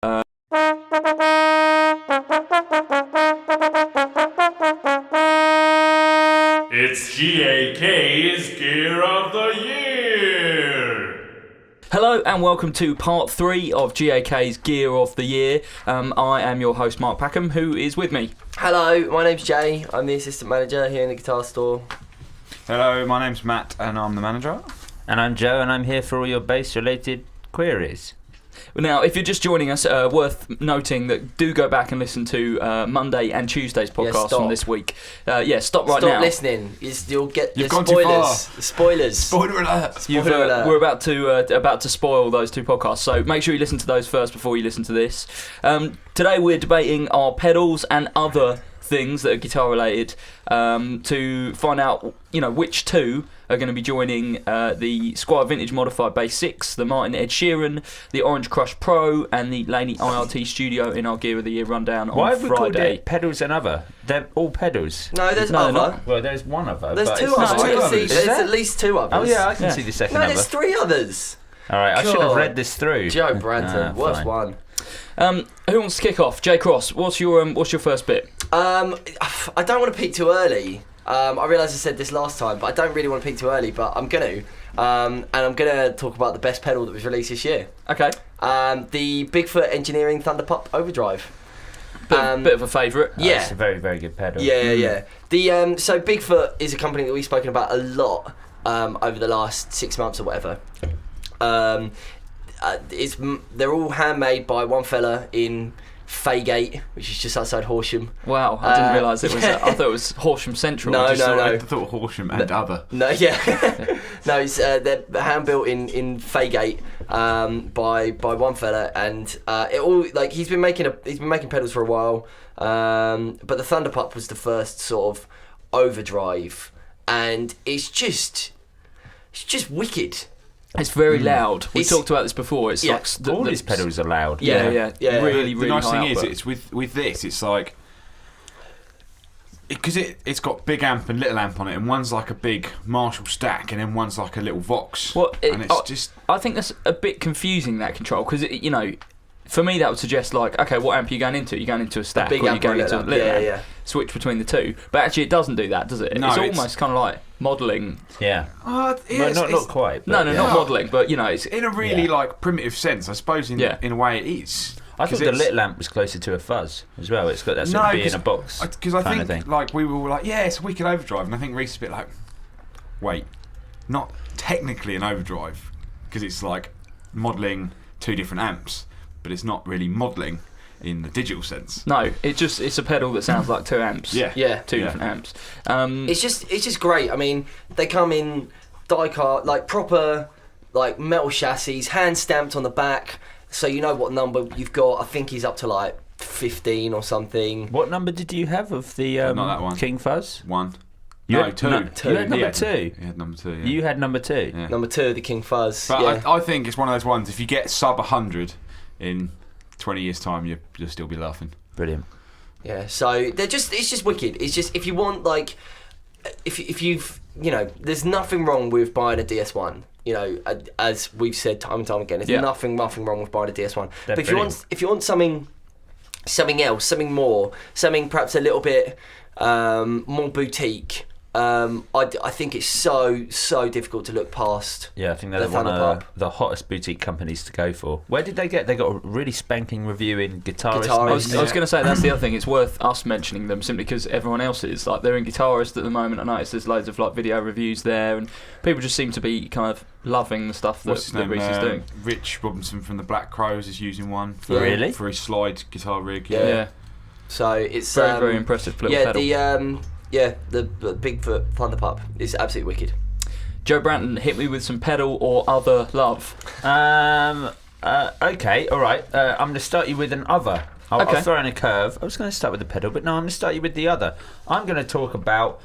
It's GAK's Gear of the Year! Hello and welcome to part 3 of GAK's Gear of the Year. I am your host Mark Packham, who is with me. Hello, my name's Jay. I'm the assistant manager here in the guitar store. Hello, my name's Matt and I'm the manager. And I'm Joe and I'm here for all your bass-related queries. Now, if you're just joining us, worth noting that do go back and listen to Monday and Tuesday's podcast from this week. Stop right now. Stop listening. You'll get the You've gone too far. Spoilers. Spoiler alert! We're about to spoil those two podcasts, so make sure you listen to those first before you listen to this. Today we're debating our pedals and other things that are guitar related to find out, which two are going to be joining the Squier Vintage Modified Bass 6, the Martin Ed Sheeran, the Orange Crush Pro, and the Laney IRT Studio in our Gear of the Year rundown on Friday. Why have we called it pedals and other? They're all pedals. No, there's other. Well, there's one other. There's two others. There's at least two others. Oh yeah, I can see the second other. No, there's three others. All right, I should have read this through. Joe Branton, worst one. Who wants to kick off? Jay Cross, what's your first bit? I don't want to peak too early. I realise I said this last time, but I don't really want to peak too early, but I'm going to. And I'm going to talk about the best pedal that was released this year. Okay. The Bigfoot Engineering Thunderpup Overdrive. Bit of a favourite. Yeah. It's a very, very good pedal. Yeah. So Bigfoot is a company that we've spoken about a lot over the last 6 months or whatever. They're all handmade by one fella in Faygate, which is just outside Horsham. Wow, I didn't realise it was. I thought it was Horsham Central. No. I thought Horsham and other. No, yeah, no. It's they're hand built in Faygate by one fella, and it all he's been making pedals for a while. But the Thunderpup was the first sort of overdrive, and it's just wicked. It's very loud. We talked about this before. It's like all these pedals are loud. Yeah. Really, the nice high thing is, output. it's with this, it's like because it's got big amp and little amp on it, and one's like a big Marshall stack, and then one's like a little Vox. And it's just. I think that's a bit confusing, that control, because for me that would suggest okay, what amp are you going into? You're going into a stack, big or amp you're going into a little amp. Yeah. Switch between the two, but actually it doesn't do that, does it? No, it's almost kind of like modelling. Yeah. Not quite. No, not modelling, but it's in a really primitive sense, I suppose. In a way, it is. I thought the little amp was closer to a fuzz as well. It's got that sort of be in a box. Because I think we were like, yeah, it's a wicked overdrive, and I think Reese is a bit like, wait, not technically an overdrive, because it's like modelling two different amps, but it's not really modelling in the digital sense. No, it's a pedal that sounds like two amps. Yeah. Two different amps. It's just great. I mean, they come in die-cast, proper metal chassis, hand stamped on the back, so you know what number you've got. I think he's up to 15 or something. What number did you have of the not that one. King Fuzz? One. Two. You had number two. You had number two. Yeah. You had number two. Yeah. Number 2, the King Fuzz. But I think it's one of those ones. If you get sub 100 in 20 years' time, you'll still be laughing. Brilliant. Yeah, so it's just wicked. It's just, if you want if you've there's nothing wrong with buying a DS1. As we've said time and time again, there's nothing wrong with buying a DS1. But if you want something else, something more, something perhaps a little bit more boutique. I think it's so difficult to look past. Yeah, I think they're one of the hottest boutique companies to go for. Where did they get? They got a really spanking review in Guitarist. I was going to say that's the other thing. It's worth us mentioning them simply because everyone else is they're in Guitarist at the moment. I noticed there's loads of video reviews there, and people just seem to be kind of loving the stuff that Reese is doing. Rich Robinson from the Black Crows is using one for his slide guitar rig. Yeah. So it's very very impressive little pedal. The Bigfoot Thunderpup is absolutely wicked. Joe Branton, hit me with some pedal or other love. Okay, all right. I'm going to start you with an other. I'll throw in a curve. I was going to start with the pedal, but no, I'm going to start you with the other. I'm going to talk about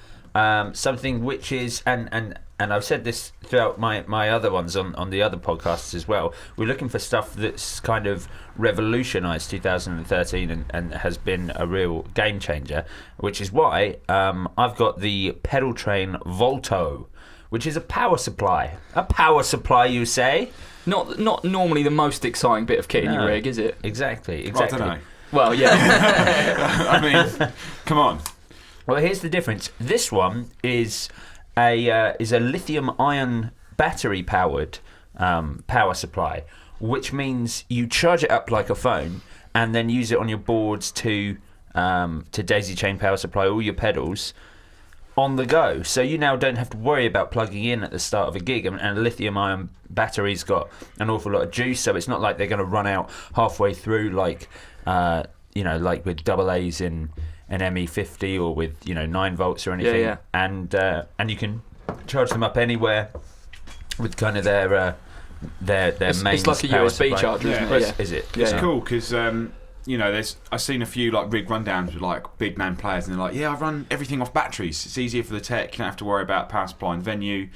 something which is, and I've said this throughout my other ones on the other podcasts as well. We're looking for stuff that's kind of revolutionised 2013 and has been a real game changer, which is why I've got the Pedal Train Volto, which is a power supply. A power supply, you say? Not normally the most exciting bit of kit in your rig, is it? Exactly. I don't know. Well, yeah. I mean, come on. Well, here's the difference. This one is a lithium-ion battery-powered power supply, which means you charge it up like a phone and then use it on your boards to daisy chain power supply all your pedals on the go. So you now don't have to worry about plugging in at the start of a gig. And a lithium-ion battery's got an awful lot of juice, so it's not like they're going to run out halfway through like with double A's in an ME50 or with 9 volts or anything. Yeah. And you can charge them up anywhere with kind of their main. It's like a power USB supply. charger, isn't it? Yeah. Is it? It's cool because I've seen a few like rig rundowns with like big man players, and they're like, I run everything off batteries. It's easier for the tech. You don't have to worry about power supply and venue.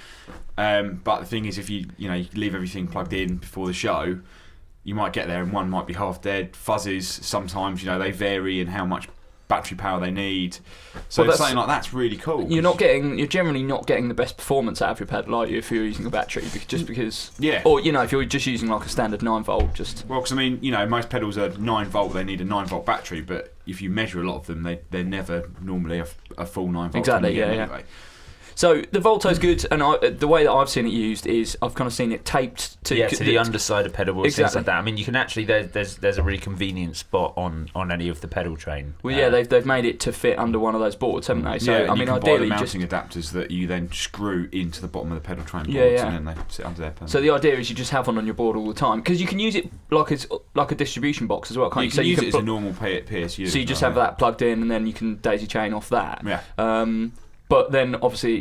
But the thing is, if you leave everything plugged in before the show, you might get there and one might be half dead. Fuzzes sometimes, they vary in how much battery power they need. So something like that's really cool. You're generally not getting the best performance out of your pedal, are you, if you're using a battery? Because or if you're just using like a standard 9 volt, because most pedals are 9 volt. They need a 9 volt battery, but if you measure a lot of them, they're never normally a full 9 volt. Exactly. Yeah. Anyway. So the Volto's good, and the way that I've seen it used is I've kind of seen it taped to the underside of pedal boards, exactly. things like that. I mean, you can actually there's a really convenient spot on any of the pedal train. Well, they've made it to fit under one of those boards, haven't they? So I mean, ideally, buy the mounting adapters that you then screw into the bottom of the pedal train boards, and then they sit under there. So the idea is you just have one on your board all the time, because you can use it like a distribution box as well, can't you? You can use it as a normal PSU. So you just have that plugged in, and then you can daisy chain off that. Yeah. But then, obviously,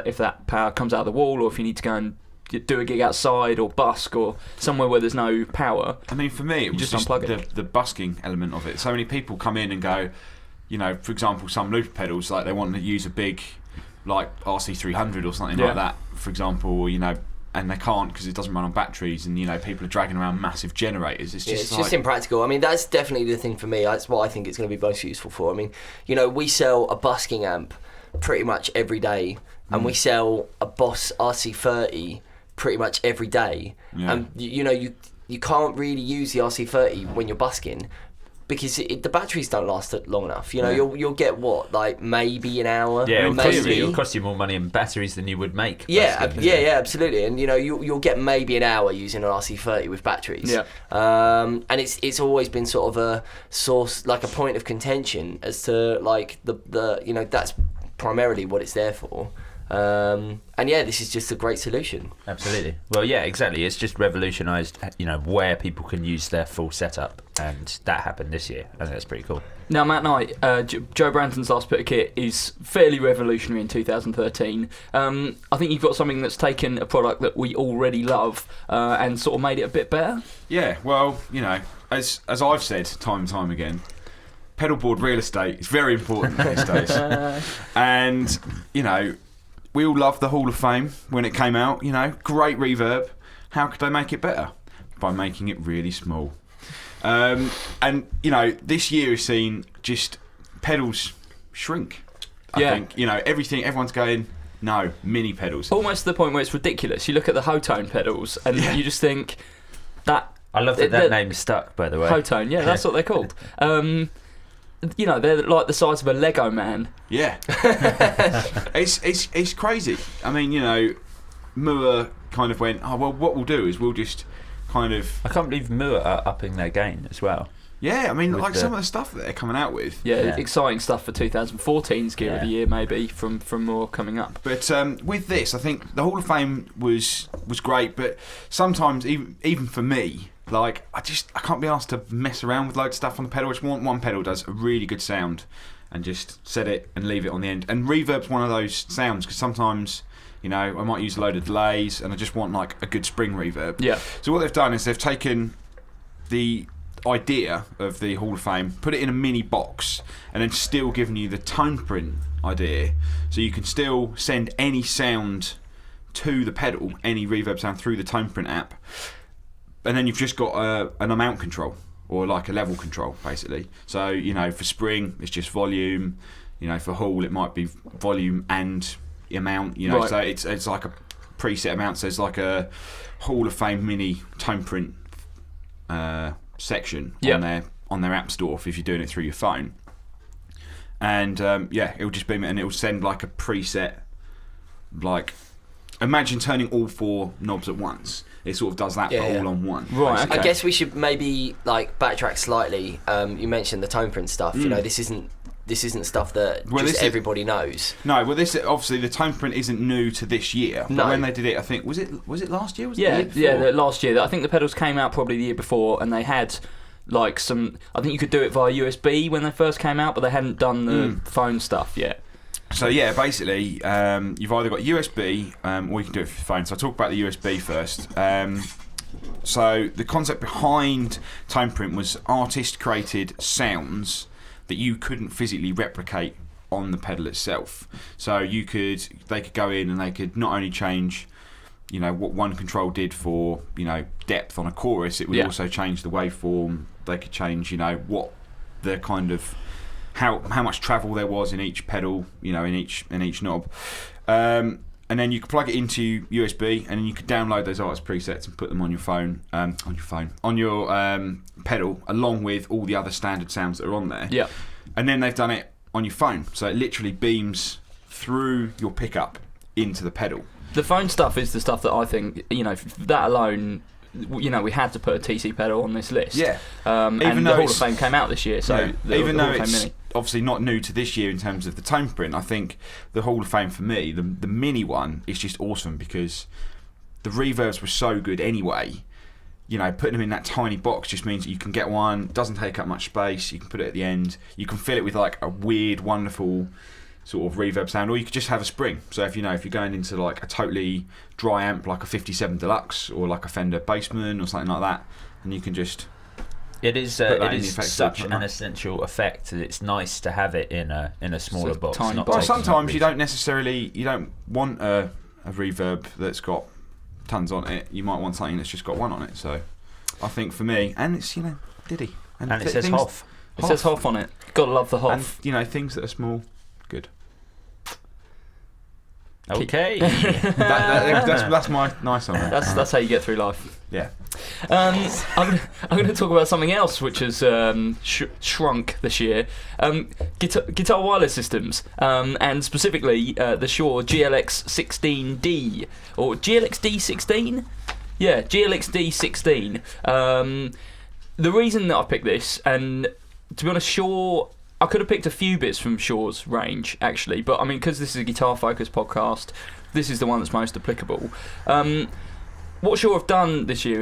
if that power comes out of the wall, or if you need to go and do a gig outside or busk or somewhere where there's no power. I mean, for me, it was just the busking element of it. So many people come in and go, for example, some looper pedals, like they want to use a big, like RC300 or something like that, for example, and they can't because it doesn't run on batteries, and people are dragging around massive generators. It's just impractical. I mean, that's definitely the thing for me. That's what I think it's going to be most useful for. I mean, we sell a busking amp pretty much every day, and we sell a Boss RC30 pretty much every day, and you can't really use the RC30 when you're busking because the batteries don't last long enough. You'll get maybe an hour. Yeah, maybe it'll cost you more money in batteries than you would make. Busking, absolutely. And you'll get maybe an hour using an RC30 with batteries. Yeah. And it's always been sort of a source, like a point of contention as to like the that's primarily what it's there for. This is just a great solution. Absolutely. Well, yeah, exactly. It's just revolutionised, where people can use their full setup, and that happened this year. I think that's pretty cool. Now, Matt Knight, Joe Branton's last bit of kit is fairly revolutionary in 2013. I think you've got something that's taken a product that we already love and sort of made it a bit better. Yeah, well, as I've said time and time again, pedalboard real estate is very important these days. And, we all loved the Hall of Fame when it came out, great reverb. How could they make it better? By making it really small. And, this year has seen just pedals shrink. I think, everyone's going, no, mini pedals. Almost to the point where it's ridiculous. You look at the Hotone pedals and you just think that... I love that name stuck, by the way. Hotone, that's what they're called. They're like the size of a Lego man. Yeah. It's crazy. I mean, Moore kind of went, what we'll do is we'll just kind of... I can't believe Moore are upping their game as well. Yeah, I mean, some of the stuff that they're coming out with. Yeah, exciting stuff for 2014's Gear of the Year, maybe, from Moore coming up. But with this, I think the Hall of Fame was great, but sometimes, even for me... I can't be asked to mess around with loads of stuff on the pedal. I just want one pedal does a really good sound and just set it and leave it on the end. And reverb's one of those sounds because sometimes, I might use a load of delays and I just want a good spring reverb. Yeah. So what they've done is they've taken the idea of the Hall of Fame, put it in a mini box, and then still given you the tone print idea. So you can still send any sound to the pedal, any reverb sound through the tone print app. And then you've just got an amount control, or like a level control, basically. So, for spring, it's just volume. For Hall, it might be volume and amount, you know. Right. So it's like a preset amount. So there's like a Hall of Fame mini tone print section on their app store if you're doing it through your phone. And it'll just beam it, and it'll send like a preset. Like, imagine turning all 4 knobs at once. It sort of does that, but all on one. Right. Okay. I guess we should maybe like backtrack slightly. You mentioned the tone print stuff. You know, this isn't stuff that everybody knows. No, well, this obviously the tone print isn't new to this year. No. But when they did it, I think was it last year? Was it Yeah, the year before? last year. I think the pedals came out probably the year before, and they had like some. I think you could do it via USB when they first came out, but they hadn't done the phone stuff yet. So yeah, basically, you've either got USB or you can do it for your phone. So I'll talk about the USB first. So the concept behind tone print was artist-created sounds that you couldn't physically replicate on the pedal itself. So they could go in and they could not only change, you know, what one control did for, you know, depth on a chorus, it would also change the waveform. They could change, you know, what the kind of how much travel there was in each pedal, you know, in each knob. And then you could plug it into USB, and then you could download those artist presets and put them on your phone, on your pedal, along with all the other standard sounds that are on there. Yeah. And then they've done it on your phone, so it literally beams through your pickup into the pedal. The phone stuff is the stuff that I think, you know, that alone, you know, we had to put a TC pedal on this list. Yeah. And the Hall of Fame came out this year, so even though Hall of Fame it's Mini. obviously not new to this year in terms of the tone print, I think the Hall of Fame for me, the mini one, is just awesome because the reverbs were so good anyway. You know, putting them in that tiny box just means that you can get one, doesn't take up much space, you can put it at the end, you can fill it with like a weird, wonderful sort of reverb sound, or you could just have a spring. So if you're going into like a totally dry amp like a 57 Deluxe or like a Fender Bassman or something like that, and you can just it is such an essential effect that it's nice to have it in a smaller box. Well, sometimes you don't want a reverb that's got tons on it. You might want something that's just got one on it. So I think for me, and it's, you know, Diddy, and it says Hoff. It says Hoff on it. Gotta love the Hoff. And, you know, things that are small, good. Okay. that's my nice on it. That's how you get through life. Yeah. I'm going to talk about something else which has shrunk this year. Guitar wireless systems, and specifically the Shure GLX 16D or GLX D16. Yeah, GLX D16. The reason that I picked this, and to be honest, Shure, I could have picked a few bits from Shure's range, actually, but I mean, because this is a guitar-focused podcast, this is the one that's most applicable. What Shure have done this year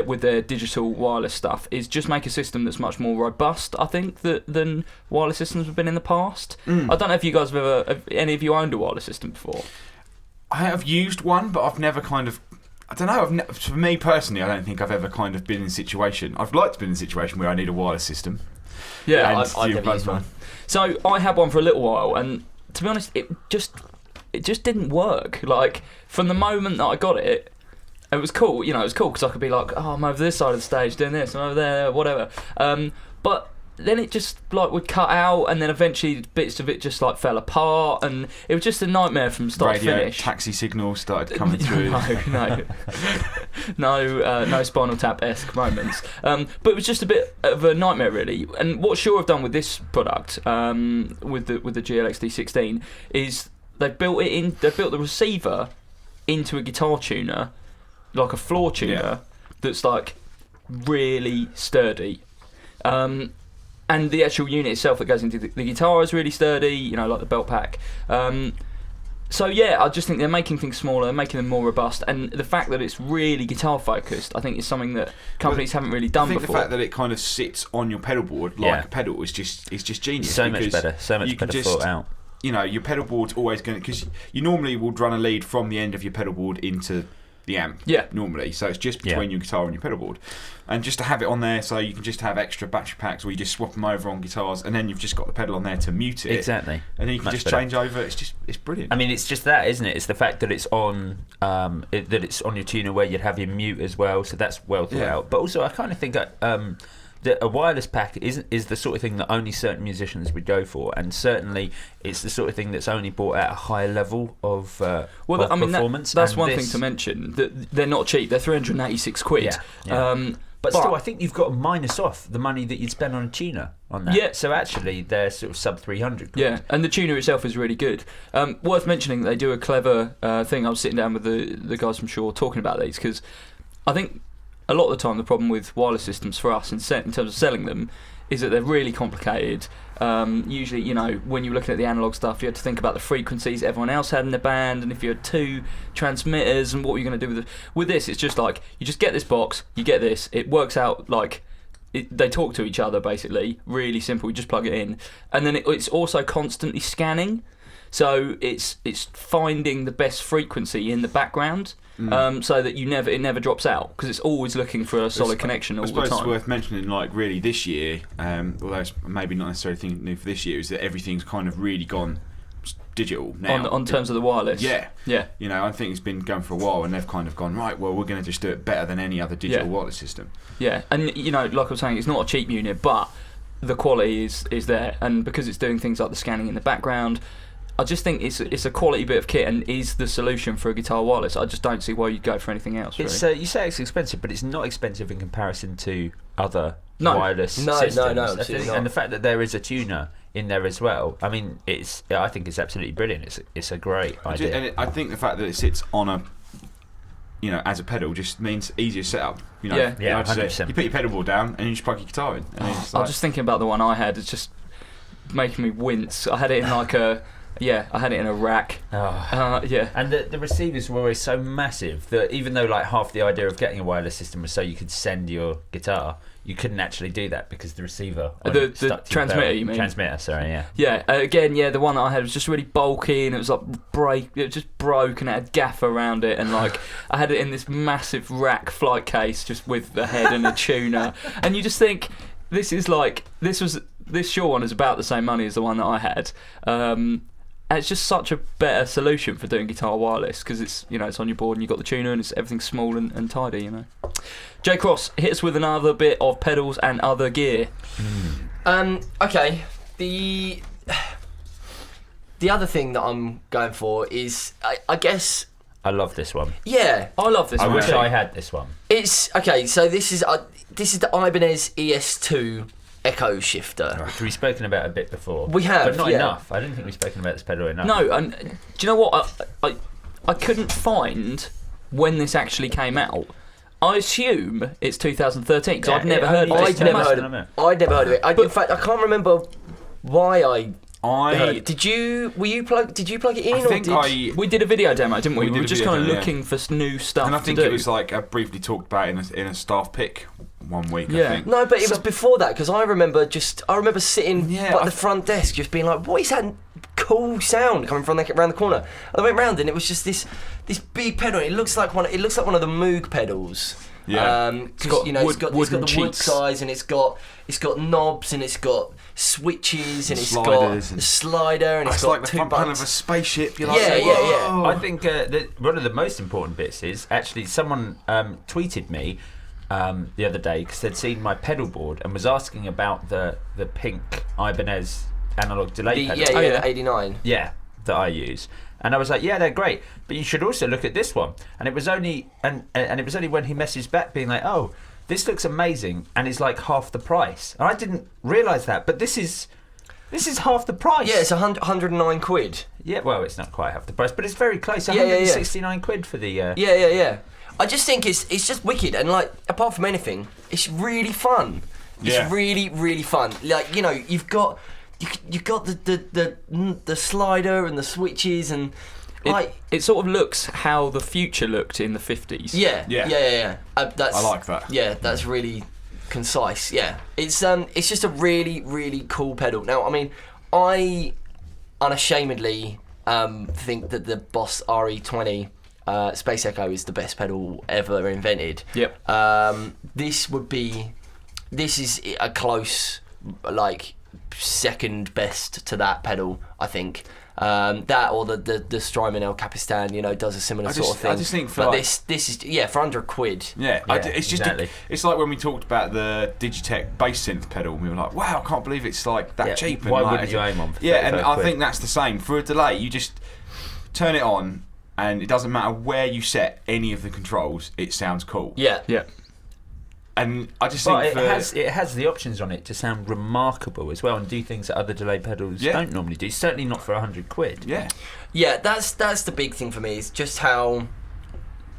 with their digital wireless stuff is just make a system that's much more robust, I think, than wireless systems have been in the past. I don't know if you guys have any of you owned a wireless system before? I have used one, but I've never kind of... I don't know, for me personally, I don't think I've ever kind of been in a situation... I've liked to be in a situation where I need a wireless system. Yeah, I've never used one. So I had one for a little while, and to be honest, it just didn't work. Like, from the moment that I got it, it was cool. You know, it was cool because I could be like, oh, I'm over this side of the stage doing this, I'm over there, whatever. But then it just like would cut out, and then eventually bits of it just like fell apart, and it was just a nightmare from start to finish. Taxi signals started coming through. No Spinal Tap-esque moments. But it was just a bit of a nightmare, really. And what Shure have done with this product, with the GLX D16, is they've built the receiver into a guitar tuner, like a floor tuner, that's like really sturdy. And the actual unit itself that goes into the guitar is really sturdy, you know, like the belt pack. So yeah, I just think they're making things smaller, making them more robust, and the fact that it's really guitar focused, I think is something that companies haven't really done before. The fact that it kind of sits on your pedal board like a pedal is just genius. So much better thought out. You know, your pedal board's always going to, because you normally would run a lead from the end of your pedal board into the amp. Yeah. Normally, so it's just between your guitar and your pedal board, and just to have it on there, so you can just have extra battery packs, or you just swap them over on guitars, and then you've just got the pedal on there to mute it. Exactly. And then you can just change over. It's brilliant. I mean, it's just that, isn't it? It's the fact that it's on that it's on your tuner where you'd have your mute as well, so that's well thought out. But also, I kind of think that a wireless pack is the sort of thing that only certain musicians would go for, and certainly it's the sort of thing that's only bought at a higher level of performance. That's one thing to mention. That they're not cheap. They're 386 quid. Yeah. But still, I think you've got to minus off the money that you'd spend on a tuner on that. Yeah. So actually, they're sort of sub 300 quid. Yeah, and the tuner itself is really good. Worth mentioning, they do a clever thing. I was sitting down with the guys from Shaw talking about these, because I think a lot of the time the problem with wireless systems for us in terms of selling them is that they're really complicated. Usually, you know, when you're looking at the analog stuff, you had to think about the frequencies everyone else had in the band, and if you had two transmitters, and what were you going to do with it. With this, it's just like, you just get this box, you get this, it works out like they talk to each other, basically. Really simple, you just plug it in. And then it's also constantly scanning, so it's finding the best frequency in the background. So that it never drops out, because it's always looking for a solid connection all the time. I suppose it's worth mentioning, like, really this year, although it's maybe not necessarily thing new for this year, is that everything's kind of really gone digital now. On terms of the wireless. Yeah. Yeah. You know, I think it's been going for a while, and they've kind of gone, right, well, we're going to just do it better than any other digital wireless system. Yeah, and, you know, like I was saying, it's not a cheap unit, but the quality is there, and because it's doing things like the scanning in the background, I just think it's a quality bit of kit, and is the solution for a guitar wireless. I just don't see why you'd go for anything else. Really. It's you say it's expensive, but it's not expensive in comparison to other wireless systems. No, absolutely not. And the fact that there is a tuner in there as well, I mean, I think it's absolutely brilliant. It's a great idea. And I think the fact that it sits on a, you know, as a pedal just means easier setup. You know, Yeah, 100%. You put your pedal board down and you just plug your guitar in. And it's I was just thinking about the one I had. It's just making me wince. I had it in like a. Yeah, I had it in a rack. Yeah. And the receivers were always so massive that even though like half the idea of getting a wireless system was so you could send your guitar, you couldn't actually do that because the receiver... The transmitter, you mean? Transmitter, sorry, yeah. Yeah, again, the one that I had was just really bulky, and it was like it just broke, and it had gaff around it, and like I had it in this massive rack flight case just with the head and a tuner, and you just think, this Shaw one is about the same money as the one that I had. And it's just such a better solution for doing guitar wireless, because it's, you know, it's on your board and you've got the tuner and everything's small and tidy, you know. J Cross, hit us with another bit of pedals and other gear. Okay, the other thing that I'm going for is, I guess... I love this one. Yeah. I love this one. I wish I had this one. It's... Okay, so this is the Ibanez ES2 Echo Shifter. We've spoken about it a bit before. We have, but not yeah. enough. I don't think we've spoken about this pedal enough. No, and do you know what? I couldn't find when this actually came out. I assume it's 2013 because I'd never heard of it. I'd never heard of it. In fact, I can't remember why I heard it. Did you plug it in? We did a video demo, didn't we? We We were did a just video kind of demo, looking for new stuff And I to think do. it was like, I briefly talked about it in a staff pick one week, Yeah. I think. No, but it was before that, because I remember sitting at the front desk just being like, what is that cool sound coming from around the corner? And I went round and it was just this big pedal. It looks like one of the Moog pedals. Yeah. It's got it's got the wooden wood cheeks. size, and it's got knobs, and it's got switches, and it's sliders, got a slider, and it's It's got like the two front panel buttons. of a spaceship. You're like, Yeah. whoa. I think that one of the most important bits is actually someone tweeted me the other day because they'd seen my pedal board and was asking about the pink Ibanez analog delay pedal. The 89. Yeah, that I use. And I was like, yeah, they're great, but you should also look at this one. And it was only and it was only when he messaged back being like, oh, this looks amazing and it's like half the price. And I didn't realise that, but this is half the price. Yeah, it's 109 quid. Yeah, well, it's not quite half the price, but it's very close. Yeah. 169 quid for the. Yeah. I just think it's just wicked, and like, apart from anything, it's really fun. It's really, really fun. Like, you know, you've got the slider and the switches, and like it sort of looks how the future looked in the 50s. Yeah. I like that. Yeah, that's really concise. Yeah, it's just a really, really cool pedal. Now, I mean, I unashamedly think that the Boss RE20 Space Echo is the best pedal ever invented. Yep. This is a close, like, second best to that pedal, I think. That or the Strymon El Capistan, does a similar sort of thing. I just think but this is for under £1. Yeah, it's just exactly. It's like when we talked about the Digitech bass synth pedal. We were like, wow, I can't believe it's like that cheap. And why like, wouldn't you aim on? For and I £35? think that's the same for a delay. You just turn it on, and it doesn't matter where you set any of the controls. It sounds cool. Yeah. And I just But think it has the options on it to sound remarkable as well and do things that other delay pedals don't normally do. Certainly not for £100. Yeah, that's the big thing for me. Is just how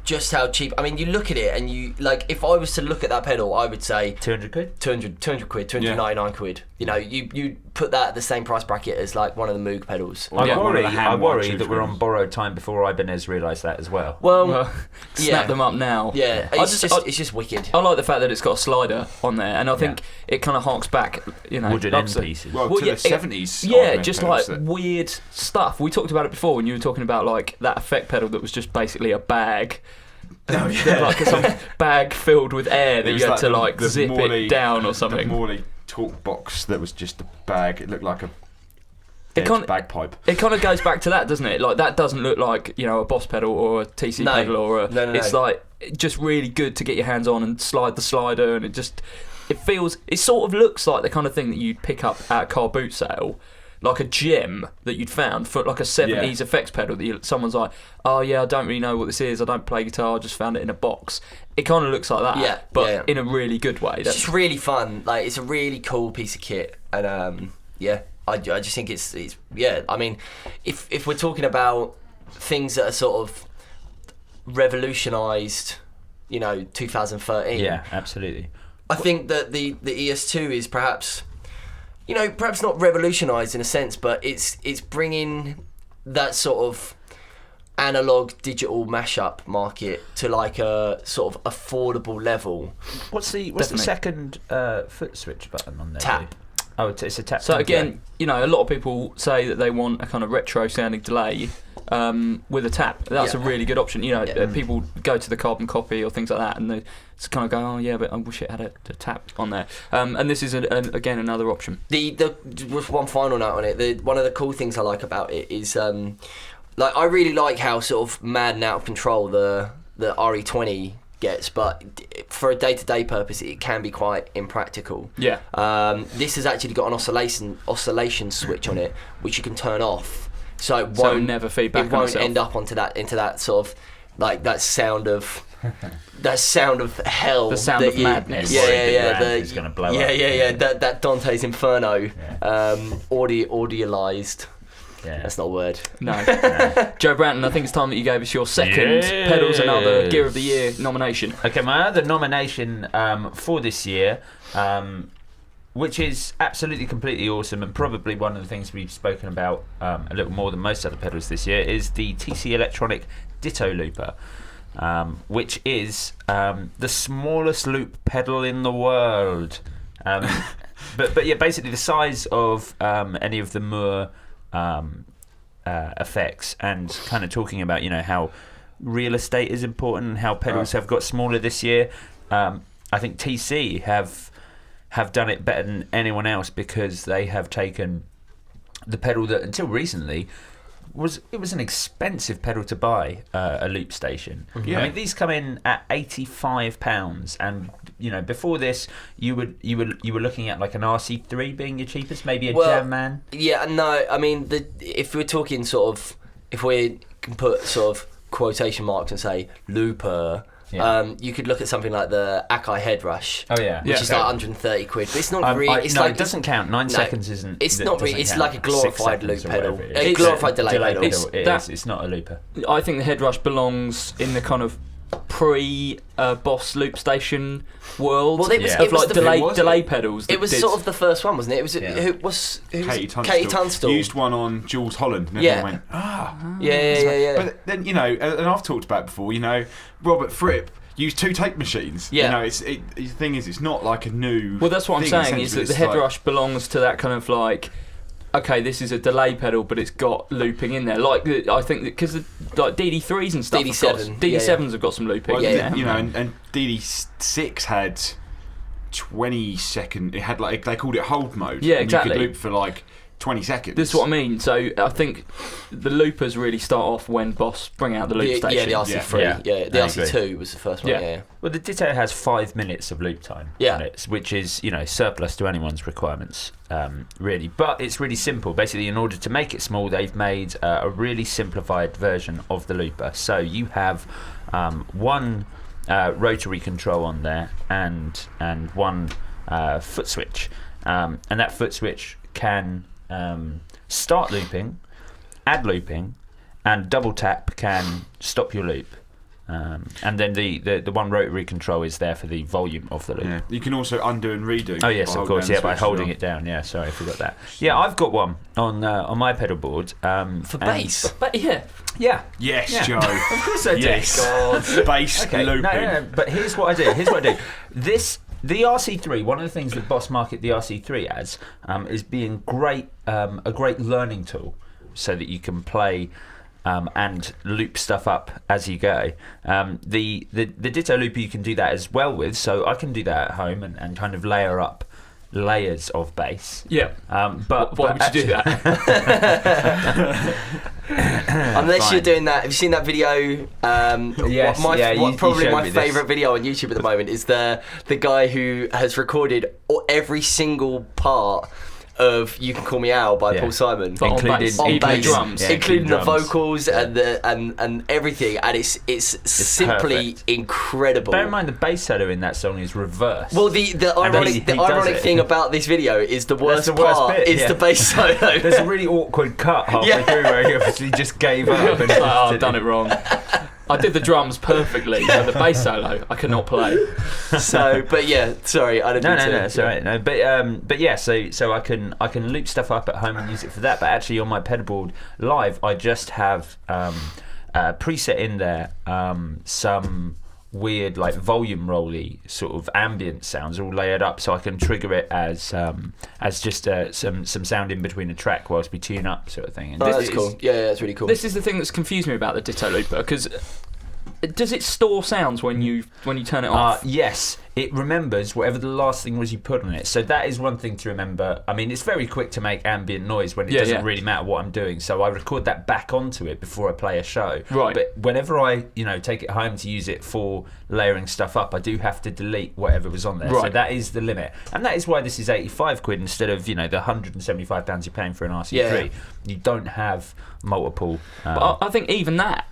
cheap. I mean, you look at it and you like. If I was to look at that pedal, I would say £200. 200 quid, 299 quid. You put that at the same price bracket as like one of the Moog pedals. I one of the hand worry one, that we're on borrowed time before Ibanez realised that as well. Well, snap them up now. Yeah, it's just wicked. I like the fact that it's got a slider on there, and I think it kind of harks back, Wooden end pieces. to the 70s. Yeah, just like pedals weird stuff. We talked about it before when you were talking about like that effect pedal that was just basically a bag. Like some bag filled with air that you had to like zip it down or something. The Morley talk box that was just a bag. It looked like a bagpipe. It kind of goes back to that, doesn't it? Like that doesn't look like a Boss pedal or a TC pedal or a. No. It's like just really good to get your hands on and slide the slider, and it sort of looks like the kind of thing that you'd pick up at a car boot sale. Like a gem that you'd found for like a 70s effects pedal that someone's like, oh yeah, I don't really know what this is, I don't play guitar, I just found it in a box. It kind of looks like that, but in a really good way. It's just really fun. Like it's a really cool piece of kit, and I just think it's I mean, if we're talking about things that are sort of revolutionised, 2013. Yeah, absolutely. I think that the ES2 is perhaps not revolutionised in a sense, but it's bringing that sort of analog digital mashup market to like a sort of affordable level. What's the second foot switch button on there? Tap. Oh, it's a tap. So again, a lot of people say that they want a kind of retro sounding delay with a tap. That's a really good option. People go to the carbon copy or things like that, and they just kind of go, "Oh yeah, but I wish it had a tap on there." And this is again another option. With one final note on it, one of the cool things I like about it is I really like how sort of mad and out of control the RE20 gets, but for a day-to-day purpose it can be quite impractical. This has actually got an oscillation switch on it which you can turn off, so it won't never feedback. It won't end up into that sort of like that sound of hell, the sound of madness. It's going to blow up. That Dante's Inferno, audialized. Yeah. That's not a word. No. Joe Branton, I think it's time that you gave us your second Pedals and Other Gear of the Year nomination. Okay, my other nomination for this year, which is absolutely completely awesome and probably one of the things we've spoken about a little more than most other pedals this year, is the TC Electronic Ditto Looper, which is the smallest loop pedal in the world. But yeah, basically the size of any of the Moore effects, and kind of talking about how real estate is important and how pedals have got smaller this year. I think TC have done it better than anyone else, because they have taken the pedal that until recently was an expensive pedal to buy, a loop station. I mean, these come in at £85, and before this you were looking at like an RC3 being your cheapest, maybe a Jam Man. Yeah, no, I mean if we're talking sort of, if we can put sort of quotation marks and say looper. You could look at something like the Akai Head Rush, which is like 130 quid, but it's not really. It doesn't count. 9 seconds isn't. It's not really. It's like a glorified loop pedal, a glorified delay pedal. It's not a looper. I think the Head Rush belongs in the kind of pre-Boss loop station world. Well, it was delay pedals. It was sort of the first one, wasn't it? It was Katie Tunstall used one on Jules Holland, and everyone went, yeah. But then and I've talked about it before. Robert Fripp used 2 tape machines. The thing is, it's not like a new. Well, that's what I'm saying, is that the Head like, Rush belongs to that kind of like, okay, this is a delay pedal, but it's got looping in there. Like I think because like DD3s and stuff, DD7s have got some looping. And DD6 had 20 second. It had like, they called it hold mode. Yeah, exactly. You could loop for like 20 seconds. This is what I mean. So I think the loopers really start off when Boss bring out the loop station. Yeah, the RC3. Yeah. The RC2 was the first one. Yeah. Well, the Ditto has 5 minutes of loop time on it, which is, surplus to anyone's requirements, really. But it's really simple. Basically, in order to make it small, they've made a really simplified version of the looper. So you have one rotary control on there and one foot switch. And that foot switch can start looping, add looping, and double tap can stop your loop. And then the one rotary control is there for the volume of the loop. Yeah. You can also undo and redo. Oh yes, of course. Yeah, by holding it down. Yeah, sorry, I forgot that. Yeah, I've got one on my pedal board for bass. But Yeah. Yes, Joe. Of course I do. Yes. God. Bass looping. No, but here's what I do. The RC3, one of the things that Boss market the RC3 as is being a great learning tool, so that you can play and loop stuff up as you go. The Ditto looper you can do that as well with, so I can do that at home and kind of layer up layers of bass. Yeah. But why would you do that? Unless you're doing that. Have you seen that video? Yes. Probably my me favourite video on YouTube at the moment is the guy who has recorded every single part of "You Can Call Me Al" by Paul Simon, including drums, including the vocals and everything, and it's simply perfect. Incredible. Bear in mind the bass solo in that song is reversed. Well, the ironic thing about this video is the worst part bit, is the bass solo. There's a really awkward cut halfway through where he obviously just gave up. And I've done it wrong. I did the drums perfectly, but the bass solo I cannot play. So, but yeah, sorry, I didn't. No, it's all right. No, but yeah, so I can loop stuff up at home and use it for that. But actually, on my pedal board live, I just have preset in there some weird like volume rolly sort of ambient sounds all layered up, so I can trigger it as just some sound in between a track whilst we tune up, sort of thing. And that's cool. Yeah, that's really cool. This is the thing that's confused me about the Ditto looper, because does it store sounds when you turn it off? Yes, it remembers whatever the last thing was you put on it. So that is one thing to remember. I mean, it's very quick to make ambient noise when it doesn't really matter what I'm doing. So I record that back onto it before I play a show. Right. But whenever I, take it home to use it for layering stuff up, I do have to delete whatever was on there. Right. So that is the limit, and that is why this is £85 instead of the £175 you're paying for an RC3. Yeah. You don't have multiple. But I think even that,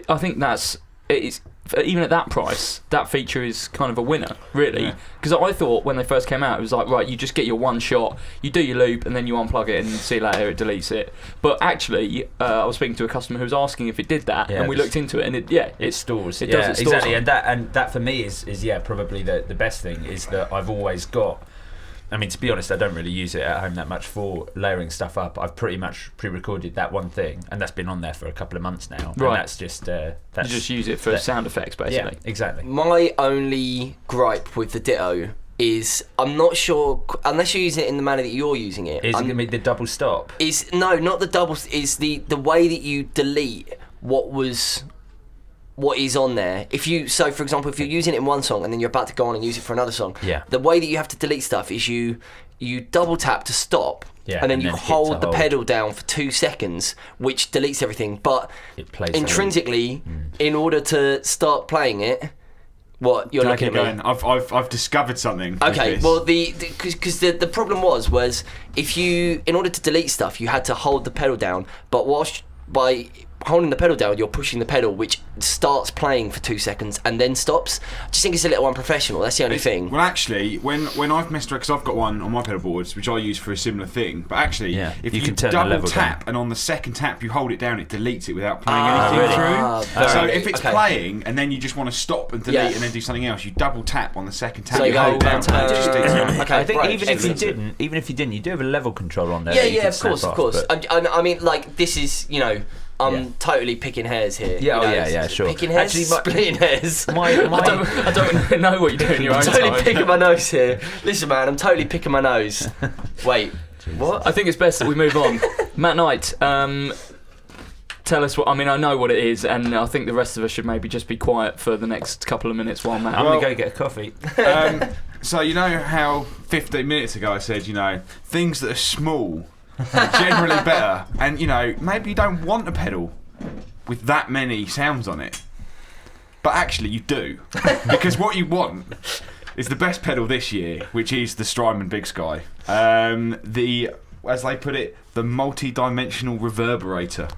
I think that's. Even at that price, that feature is kind of a winner, really. Because I thought when they first came out, it was like, right, you just get your one shot, you do your loop, and then you unplug it and see you later, it deletes it. But actually, I was speaking to a customer who was asking if it did that, and we looked into it, and it stores. It does. It stores exactly, and that for me is probably the best thing is that I've always got. I mean, to be honest, I don't really use it at home that much for layering stuff up. I've pretty much pre-recorded that one thing, and that's been on there for a couple of months now. Right. And that's just... you just use it for sound effects, basically. Yeah, exactly. My only gripe with the Ditto is I'm not sure, unless you're using it in the manner that you're using it. Is it going to be the double stop? No, not the double... Is the way that you delete what is on there. So for example, if you're using it in one song and then you're about to go on and use it for another song, the way that you have to delete stuff is you double tap to stop, and then you hold the pedal down for 2 seconds, which deletes everything. But it plays intrinsically, in order to start playing it, what you're looking at me? I've discovered something. Okay, well because the problem was in order to delete stuff, you had to hold the pedal down, but by holding the pedal down, you're pushing the pedal, which starts playing for 2 seconds and then stops. I just think it's a little unprofessional. That's the only thing. Well, actually, when I've messed around, because I've got one on my pedal boards, which I use for a similar thing, but actually, if you can double tap and on the second tap you hold it down, it deletes it without playing anything really? through. So if it's playing and then you just want to stop and delete and then do something else, you double tap on the second tap. So you hold down. I think even if you didn't, you do have a level control on there. Yeah, of course. I mean, like, this is, I'm totally picking hairs here. Yeah, sure. Picking hairs, splitting hairs. I don't know what you're doing in your own I'm time. totally picking my nose here. Listen, man, I'm totally picking my nose. Wait, what? I think it's best that we move on. Matt Knight, tell us what. I mean, I know what it is, and I think the rest of us should maybe just be quiet for the next couple of minutes while Matt. I'm gonna go get a coffee. So you know how 15 minutes ago I said, things that are small Generally better. And, maybe you don't want a pedal with that many sounds on it. But actually you do. Because what you want is the best pedal this year, which is the Strymon Big Sky. As they put it, the multi-dimensional reverberator.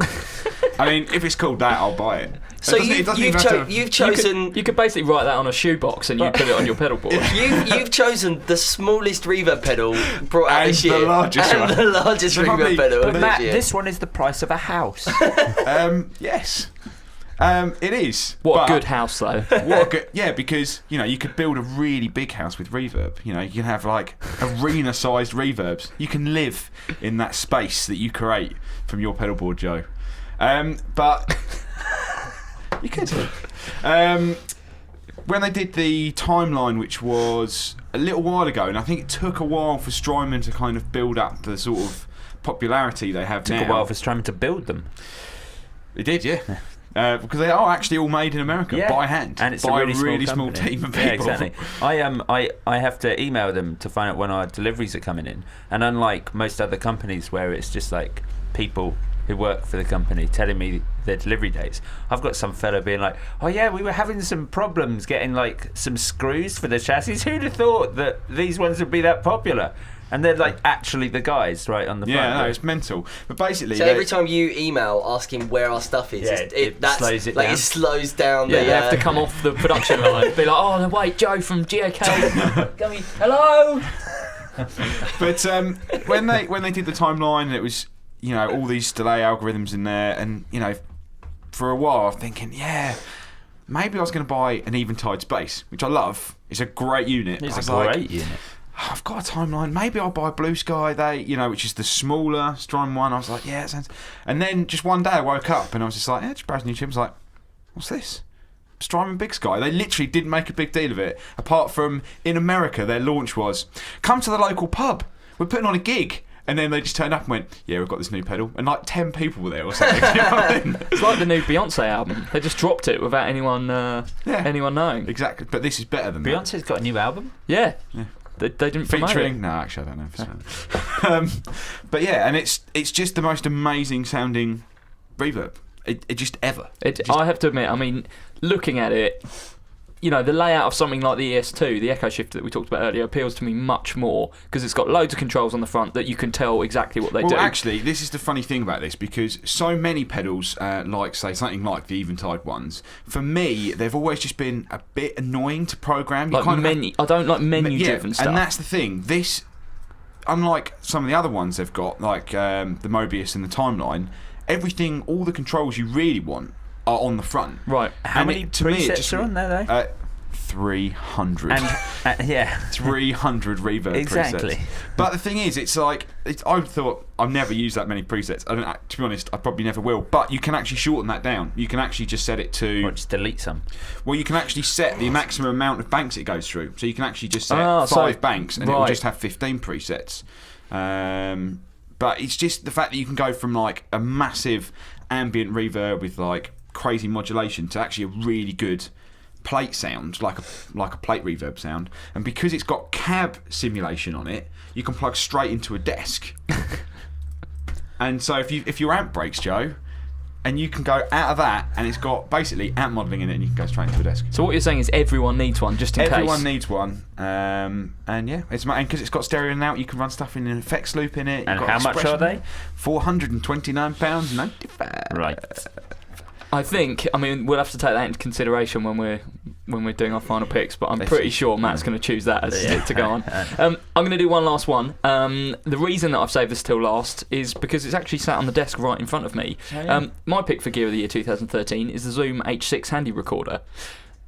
I mean, if it's called that, I'll buy it. So you've chosen. You could basically write that on a shoebox and you put it on your pedal board. You've chosen the smallest reverb pedal brought out this year, the largest one. the largest reverb pedal. But Matt, year. this one is the price of a house. Yes. It is. What a good house, though. Yeah, because you could build a really big house with reverb. You can have like arena-sized reverbs. You can live in that space that you create from your pedal board, Joe. But you could. When they did the timeline, which was a little while ago, and I think it took a while for Strymon to kind of build up the sort of popularity they have now. Took a while for Strymon to build them. It did, yeah. Because they are actually all made in America by hand, and it's by a really small team of people. Yeah, exactly. I have to email them to find out when our deliveries are coming in, and unlike most other companies where it's just like people who work for the company telling me their delivery dates, I've got some fella being like, "Oh yeah, we were having some problems getting like some screws for the chassis. Who'd have thought that these ones would be that popular?" And they're like actually the guys right on the front. Yeah, no, it's mental. But basically, so every time you email asking where our stuff is, it slows it like down. It slows down. Yeah, they have to come off the production line. Be like, "Oh no, wait, Joe from GAK, hello." But when they did the timeline, it was all these delay algorithms in there, and for a while I'm thinking, maybe I was going to buy an Eventide Space, which I love. It's a great unit. It's a great unit. I've got a timeline. Maybe I'll buy Blue Sky. Which is the smaller Strymon one. I was like, yeah, it sounds. And then just one day I woke up and I was just like, just browsing YouTube. I was like, what's this? Strymon Big Sky. They literally didn't make a big deal of it. Apart from in America, their launch was, come to the local pub. We're putting on a gig. And then they just turned up and went, yeah, we've got this new pedal. And like 10 people were there or something. You know what I mean? It's like the new Beyonce album. They just dropped it without anyone knowing. Exactly. But this is better than Beyonce's got a new album? Yeah. They didn't promote featuring it. No, actually I don't know if it's but yeah, and it's just the most amazing sounding reverb it just ever. I have to admit, I mean, looking at it, the layout of something like the ES2, the Echo Shifter that we talked about earlier, appeals to me much more because it's got loads of controls on the front that you can tell exactly what they do. Well, actually, this is the funny thing about this, because so many pedals, like say something like the Eventide ones, for me they've always just been a bit annoying to program. I don't like menu-driven stuff. And that's the thing. This, unlike some of the other ones they've got, like the Mobius and the Timeline, everything, all the controls you really want are on the front. Right. How many presets are on there though? 300. And 300 reverb exactly. presets. But the thing is, I thought I've never used that many presets. To be honest, I probably never will. But you can actually shorten that down. You can actually just set it to. Or just delete some. Well, you can actually set the maximum amount of banks it goes through. So you can actually just set 5 banks, and it will just have 15 presets. But it's just the fact that you can go from like a massive ambient reverb with like crazy modulation to actually a really good plate sound, like a plate reverb sound. And because it's got cab simulation on it, you can plug straight into a desk. And so if your amp breaks, Joe, and you can go out of that, and it's got basically amp modelling in it, and you can go straight into a desk. So what you're saying is everyone needs one, just in case. Everyone needs one, and yeah, and because it's got stereo and out, you can run stuff in an effects loop in it. And how much are they? £429.95. Right. I think, we'll have to take that into consideration when we're doing our final picks, but I'm pretty sure Matt's going to choose that as to go on. I'm going to do one last one. The reason that I've saved this till last is because it's actually sat on the desk right in front of me. My pick for Gear of the Year 2013 is the Zoom H6 Handy Recorder.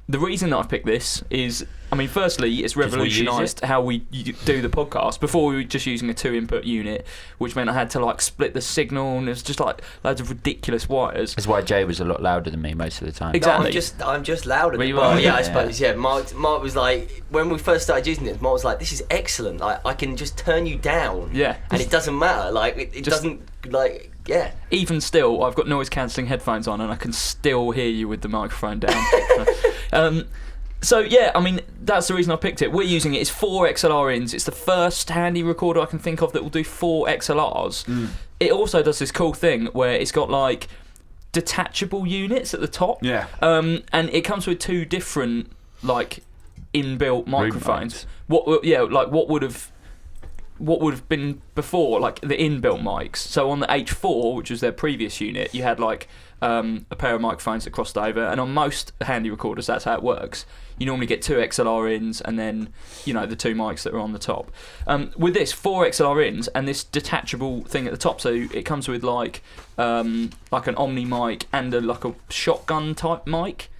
The reason that I've picked this is, firstly, it's revolutionised how we do the podcast. Before we were just using a 2-input unit, which meant I had to like split the signal, and it was just like loads of ridiculous wires. That's why Jay was a lot louder than me most of the time. Exactly. No, I'm just louder than you are, yeah, I suppose. Yeah, Mark was like, when we first started using it, Mark was like, this is excellent. Like, I can just turn you down. Yeah. And it doesn't matter. Like, it doesn't, like, yeah. Even still, I've got noise cancelling headphones on, and I can still hear you with the microphone down. So yeah, I mean that's the reason I picked it. We're using it. It's 4 XLR ins. It's the first handy recorder I can think of that will do 4 XLRs. It also does this cool thing where it's got like detachable units at the top. Yeah. And it comes with 2 different like inbuilt microphones. What would have been before, like the inbuilt mics. So on the H4, which was their previous unit, you had like a pair of microphones that crossed over, and on most handy recorders that's how it works. You normally get 2 XLR ins and then the 2 mics that are on the top. With this 4 XLR ins and this detachable thing at the top, so it comes with like an Omni mic and like a shotgun type mic.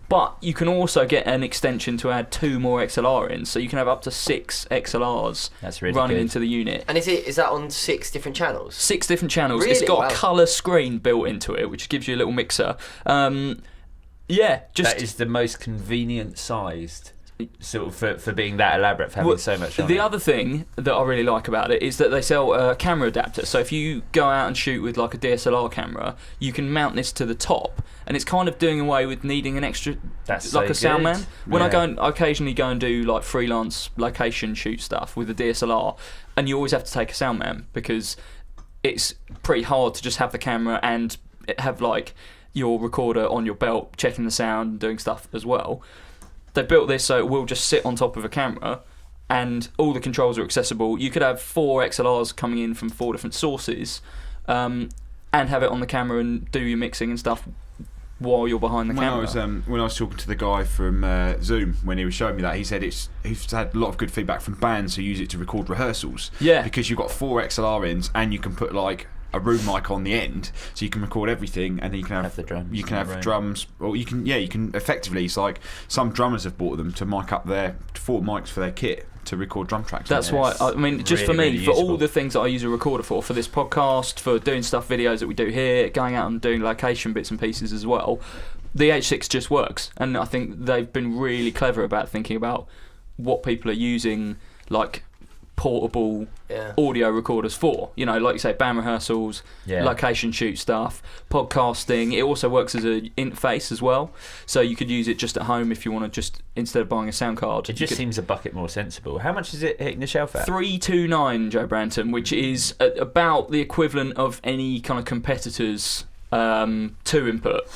But you can also get an extension to add 2 more XLR in, so you can have up to 6 XLRs running into the unit. And is that on 6 different channels? 6 different channels. Really? It's got Wow. a colour screen built into it, which gives you a little mixer. That is the most convenient sized. Sort of for being that elaborate, for having so much on the it. other thing that I really like about it is that they sell a camera adapter. So if you go out and shoot with like a DSLR camera, you can mount this to the top, and it's kind of doing away with needing an extra, a sound man. When I occasionally go and do like freelance location shoot stuff with a DSLR, and you always have to take a sound man because it's pretty hard to just have the camera and have like your recorder on your belt checking the sound and doing stuff as well. They built this so it will just sit on top of a camera and all the controls are accessible. You could have 4 XLRs coming in from 4 different sources and have it on the camera and do your mixing and stuff while you're behind the camera. When I was talking to the guy from Zoom, when he was showing me that, he said he's had a lot of good feedback from bands who use it to record rehearsals. Yeah. Because you've got 4 XLR ins and you can put like a room mic on the end, so you can record everything, and then you can have the drums. You can have drums, or you can effectively. It's like some drummers have bought them to mic up their 4 mics for their kit to record drum tracks. That's why I mean, just for me, really for useful. all the things that I use a recorder for this podcast, for doing stuff, videos that we do here, going out and doing location bits and pieces as well, the H6 just works, and I think they've been really clever about thinking about what people are using, like portable audio recorders for, like you say, band rehearsals, location shoot stuff, podcasting. It also works as an interface as well, so you could use it just at home if you want to, just instead of buying a sound card. It just seems a bucket more sensible. How much is it hitting the shelf at? $329, Joe Branton, which is about the equivalent of any kind of competitor's 2-input.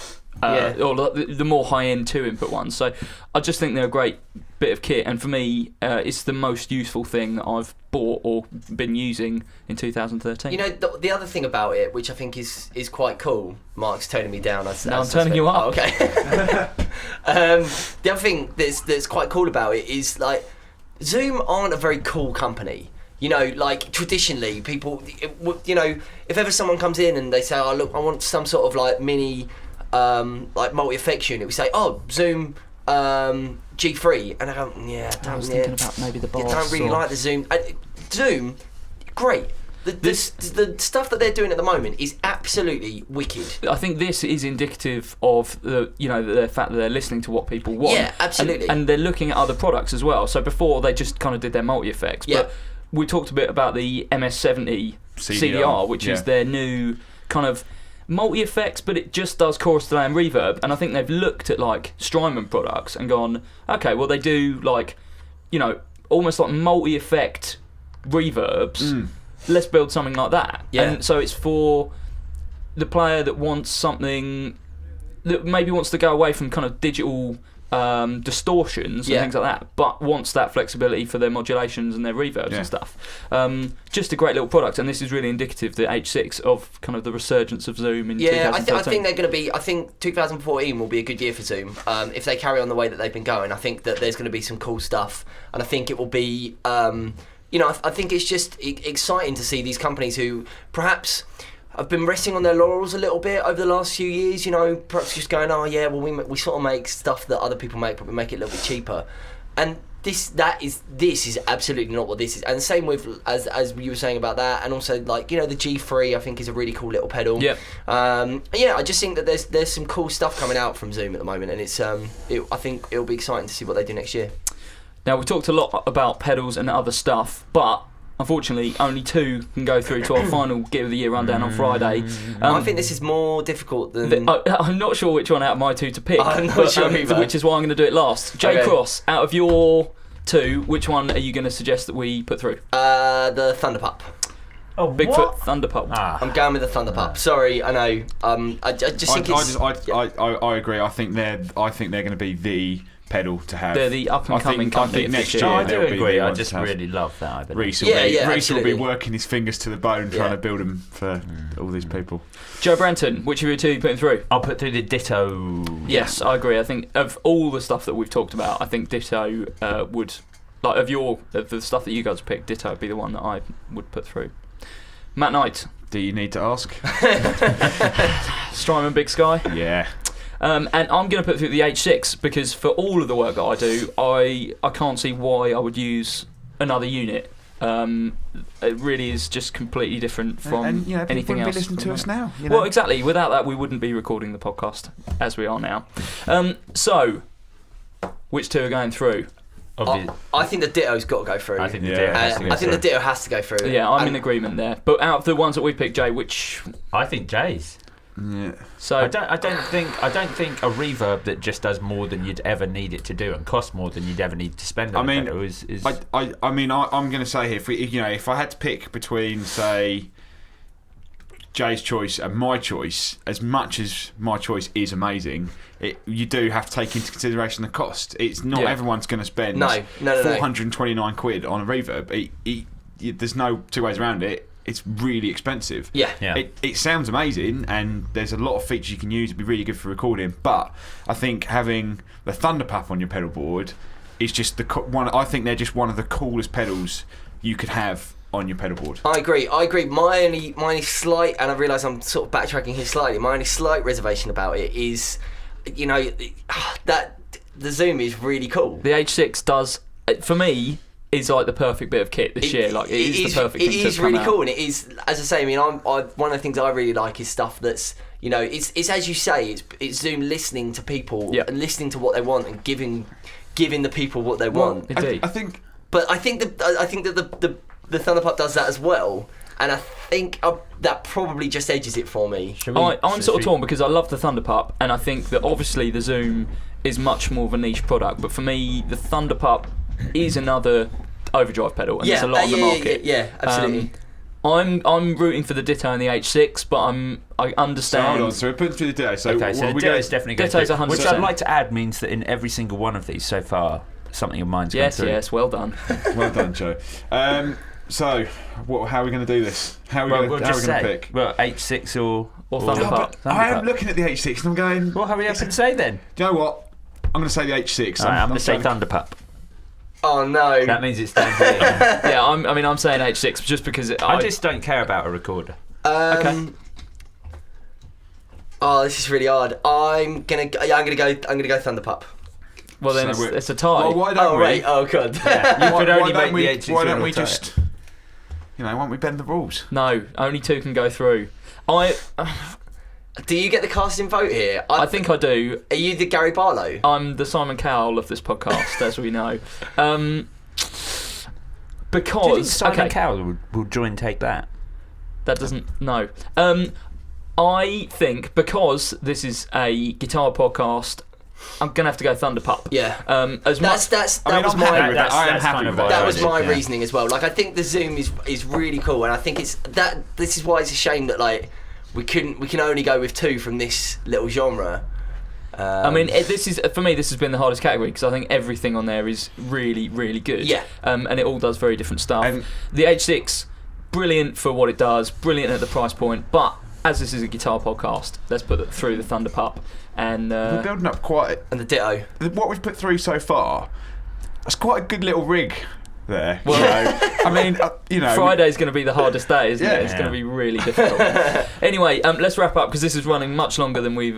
Or the more high-end 2-input ones. So I just think they're a great bit of kit, and for me, it's the most useful thing that I've bought or been using in 2013. The other thing about it, which I think is quite cool, Mark's toning me down. I'm turning you up. Oh, okay. The other thing that's quite cool about it is like Zoom aren't a very cool company. Like traditionally, people, if ever someone comes in and they say, "Oh, look, I want some sort of like mini." Like multi-effects unit, we say, "Oh, Zoom G3," and I go, I was thinking about maybe the boss. I don't really like the Zoom. Zoom, great. The stuff that they're doing at the moment is absolutely wicked. I think this is indicative of the fact that they're listening to what people want. Yeah, absolutely. And they're looking at other products as well. So before they just kind of did their multi-effects, but we talked a bit about the MS-70 CDR, which is their new kind of multi-effects, but it just does chorus delay and reverb, and I think they've looked at like Strymon products and gone, okay, well they do like almost like multi-effect reverbs, let's build something like that. And so it's for the player that wants something that maybe wants to go away from kind of digital distortions and things like that, but wants that flexibility for their modulations and their reverbs and stuff. Just a great little product, and this is really indicative, the H6, of kind of the resurgence of Zoom in 2013. I think they're going to be. I think 2014 will be a good year for Zoom if they carry on the way that they've been going. I think that there's going to be some cool stuff, and I think it will be. I think it's just exciting to see these companies who perhaps I've been resting on their laurels a little bit over the last few years, perhaps just going, oh yeah, well we sort of make stuff that other people make, but we make it a little bit cheaper. And this is absolutely not what this is. And same with, as you were saying about that, and also like, the G3 I think is a really cool little pedal. Yep. I just think that there's some cool stuff coming out from Zoom at the moment, and it's I think it'll be exciting to see what they do next year. Now, we talked a lot about pedals and other stuff, but unfortunately, only 2 can go through to our final Gear of the Year rundown on Friday. I think this is more difficult than... I'm not sure which one out of my 2 to pick. I'm not sure either. Which is why I'm going to do it last. J Okay. Cross, out of your 2, which one are you going to suggest that we put through? The Thunder Pup. Oh, Bigfoot what? Thunder Pup. I'm going with the Thunder Pup. Sorry, I know. I just think it's... I agree. I think they're going to be the pedal to have. They're the up and coming company I think next this year. year. I do they'll be agree. the I ones just to have. really love that. I believe. Reese will Yeah, be, yeah, Reese will be absolutely. working his fingers to the bone trying to build them for all these people. Joe Branton, which of your 2 are you putting through? I'll put through the Ditto. Yes, I agree. I think of all the stuff that we've talked about, I think Ditto would, like of the stuff that you guys picked, Ditto would be the one that I would put through. Matt Knight, Do you need to ask? Strymon Big Sky. Yeah. And I'm going to put through the H6 because for all of the work that I do, I can't see why I would use another unit. It really is just completely different from and you know, people anything wouldn't else. be listening at to the us moment. now. You know? Well, exactly. Without that, we wouldn't be recording the podcast as we are now. So, which 2 are going through? I think the Ditto's got to go through. I think the Yeah. Ditto has to go I think the through. Ditto has to go through. Yeah, I'm in And- agreement there. But out of the ones that we picked, Jay, which I think Jay's. Yeah. so I don't think a reverb that just does more than you'd ever need it to do and costs more than you'd ever need to spend on I a mean, pedal is I'm going to say here, if I had to pick between, say, Jay's choice and my choice, as much as my choice is amazing, you do have to take into consideration the cost. It's not everyone's going to spend No. 429 quid on a reverb. There's no 2 ways around it. It's really expensive. Yeah. Yeah. It sounds amazing, and there's a lot of features you can use. It'd be really good for recording. But I think having the Thunder Pup on your pedal board is just one. I think they're just one of the coolest pedals you could have on your pedal board. I agree. My only slight, and I realise I'm sort of backtracking here slightly. My only slight reservation about it is, that the Zoom is really cool. the H6 does, for me, is like the perfect bit of kit this year. Like it is the perfect thing to It is come really out. cool, and it is, as I say. I mean, one of the things I really like is stuff that's, it's as you say, it's Zoom listening to people and listening to what they want and giving the people what they want. Indeed. I think. But I think that the Thunder Pup does that as well, and I think that probably just edges it for me. I'm sort of torn because I love the Thunder Pup, and I think that obviously the Zoom is much more of a niche product. But for me, the Thunder Pup is another overdrive pedal, and there's a lot on the market. Yeah, absolutely. I'm rooting for the Ditto and the H6, but I So understand. hold on. So we're putting through the Ditto. So Okay, so what the we Ditto go- is definitely going Ditto's through. 100%. Which I'd like to add means that in every single one of these so far, something of mine's gone Yes, through. yes, well done. Well done, Joe. So, how are we going to do this? How are we Well, going we'll to just say, pick? well, H6 or Thunder Oh, Pup. but I am looking at the H6 and I'm going. Well, hurry up and say then. Do you know what? I'm going to say the H6. All right, I'm going to say trying Thunder Pup. Oh no. That means it's down here. Yeah, I'm saying H6 just because I just don't care about a recorder. Okay. Oh, this is really hard. I'm gonna go Thunder Pup. well then So it's a tie. Well, why don't Oh we? right. Oh god. You could only don't make the H6 why don't or we tie it. just, why don't we bend the rules? No, only 2 can go through. Do you get the casting vote here? I think I do. Are you the Gary Barlow? I'm the Simon Cowell of this podcast, as we know. Do you think Because Simon Cowell will join Take That? that doesn't no. I think because this is a guitar podcast, I'm gonna have to go Thunder Pup. Yeah. As much That I mean, was I'm happy my with that. I am that's happy kind with of that. what that I was did, my yeah. reasoning as well. Like I think the Zoom is really cool, and I think this is why it's a shame that like we can only go with 2 from this little genre. I mean, this is for me. This has been the hardest category because I think everything on there is really, really good. Yeah. And it all does very different stuff. And- the H6, brilliant for what it does, brilliant at the price point. But as this is a guitar podcast, let's put it through the Thunder Pup. And We're building up quite. And the Ditto. What we've put through so far, that's quite a good little rig there. Well- I mean, Friday's going to be the hardest day, isn't Yeah. it? It's going to be really difficult. Anyway, let's wrap up because this is running much longer than we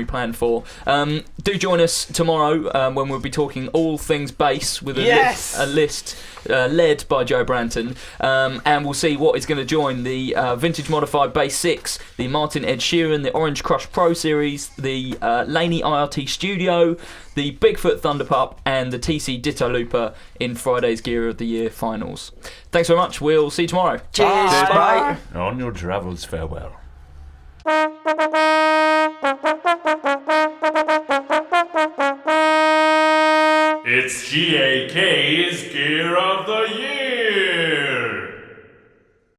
planned for. Do join us tomorrow when we'll be talking all things bass with a list led by Joe Branton, and we'll see what is going to join the vintage modified bass 6, the Martin Ed Sheeran, the Orange Crush Pro Series, the Laney IRT Studio, the Bigfoot Thunder Pup, and the TC Ditto Looper in Friday's Gear Gear of the Year finals. Thanks very much. We'll see you tomorrow. Cheers. Bye. On your travels, farewell. It's GAK's Gear of